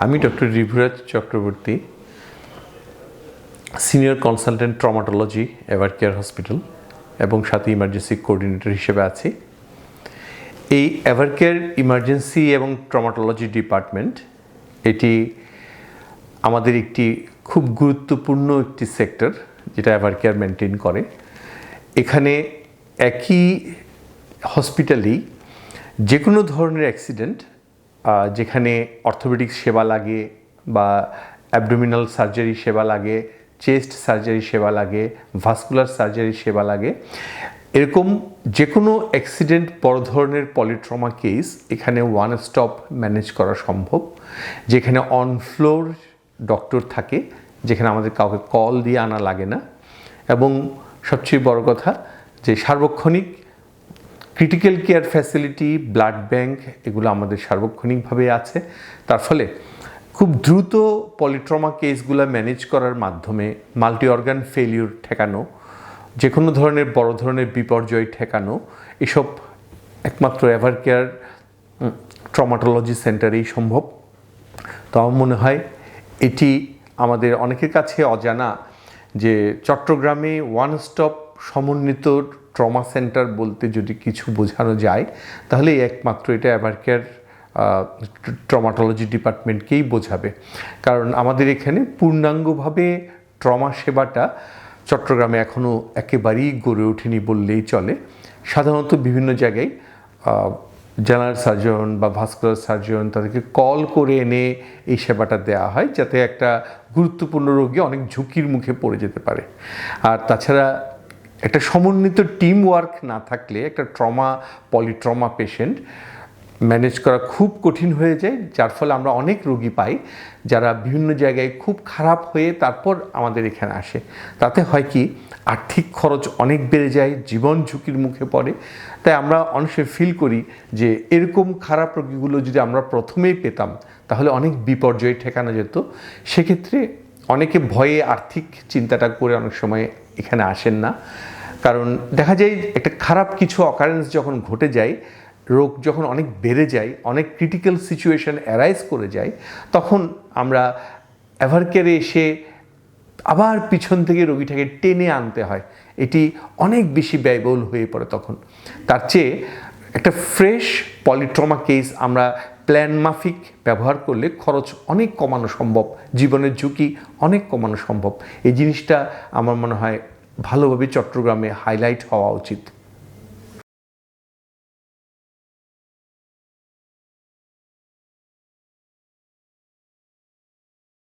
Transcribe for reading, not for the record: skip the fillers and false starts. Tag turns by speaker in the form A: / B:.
A: আমি doctor Rivuraj Chakraborty, senior consultant traumatology Evercare hospital এবং সাথে ইমার্জেন্সি কোঅর্ডিনেটর হিসেবে আছি। এই এভারকেয়ার ইমার্জেন্সি এবং ট্রমাটোলজি ডিপার্টমেন্ট এটি আমাদের একটি খুব গুরুত্বপূর্ণ একটি সেক্টর যেটা এভারকেয়ার মেনটেন করে। এখানে একই হসপিটালেই যে কোনো ধরনের অ্যাক্সিডেন্ট, যেখানে অর্থোপেডিক সেবা লাগে বা অ্যাবডোমিনাল সার্জারি সেবা লাগে, চেস্ট সার্জারি সেবা লাগে, ভাস্কুলার সার্জারি সেবা লাগে, এরকম যে কোনো অ্যাক্সিডেন্ট বড় ধরনের পলিট্রমা কেস এখানে ওয়ান স্টপ ম্যানেজ করা সম্ভব, যেখানে অন ফ্লোর ডক্টর থাকে, যেখানে আমাদের কাউকে কল দিয়ে আনা লাগে না, এবং সবচেয়ে বড় কথা যে সার্বক্ষণিক critical care facility, blood bank এগুলো আমাদের সার্বক্ষণিকভাবে আছে। তার ফলে খুব দ্রুত পলিট্রমা কেসগুলো ম্যানেজ করার মাধ্যমে মাল্টি অর্গান ফেলিউর ঠেকানো, যে কোনো ধরনের বড় ধরনের বিপর্যয় ঠেকানো, এসব একমাত্র এভারকেয়ার ট্রমাটোলজি সেন্টারেই সম্ভব। তো আমার মনে হয় এটি আমাদের অনেকের কাছে অজানা যে চট্টগ্রামে ওয়ান স্টপ সমন্বিত ট্রমা সেন্টার বলতে যদি কিছু বোঝানো যায় তাহলে একমাত্র এটা এভারকেয়ার ট্রমাটোলজি ডিপার্টমেন্টকেই বোঝাবে। কারণ আমাদের এখানে পূর্ণাঙ্গভাবে ট্রমা সেবাটা চট্টগ্রামে এখনও একেবারেই গড়ে ওঠেনি বললেই চলে। সাধারণত বিভিন্ন জায়গায় জেনারেল সার্জন বা ভাস্কুলার সার্জন তাদেরকে কল করে এনে এই সেবাটা দেওয়া হয়, যাতে একটা গুরুত্বপূর্ণ রোগী অনেক ঝুঁকির মুখে পড়ে যেতে পারে। আর তাছাড়া একটা সমন্বিত টিম ওয়ার্ক না থাকলে একটা পলিট্রমা পেশেন্ট ম্যানেজ করা খুব কঠিন হয়ে যায়, যার ফলে আমরা অনেক রোগী পাই যারা বিভিন্ন জায়গায় খুব খারাপ হয়ে তারপর আমাদের এখানে আসে। তাতে হয় কি, আর্থিক খরচ অনেক বেড়ে যায়, জীবন ঝুঁকির মুখে পড়ে। তাই আমরা অনেক ফিল করি যে এরকম খারাপ রোগীগুলো যদি আমরা প্রথমেই পেতাম তাহলে অনেক বিপর্যয় ঠেকানো যেত। সেক্ষেত্রে অনেকে ভয়ে আর্থিক চিন্তাটা করে অনেক সময় এখানে আসেন না। কারণ দেখা যায় একটা খারাপ কিছু অকারেন্স যখন ঘটে যায়, রোগ যখন অনেক বেড়ে যায়, অনেক ক্রিটিক্যাল সিচুয়েশন অ্যারাইজ করে যায়, তখন আমরা এভারকেয়ারে এসে আবার পিছন থেকে রোগীটাকে টেনে আনতে হয়। এটি অনেক বেশি ব্যয়বহুল হয়ে পড়ে তখন। তার চেয়ে একটা ফ্রেশ পলিট্রমা কেস আমরা প্ল্যান মাফিক ব্যবহার করলে খরচ অনেক কমানো সম্ভব, জীবনের ঝুঁকি অনেক কমানো সম্ভব। এই জিনিসটা আমার মনে হয় ভালোভাবে চট্টগ্রামে হাইলাইট হওয়া উচিত।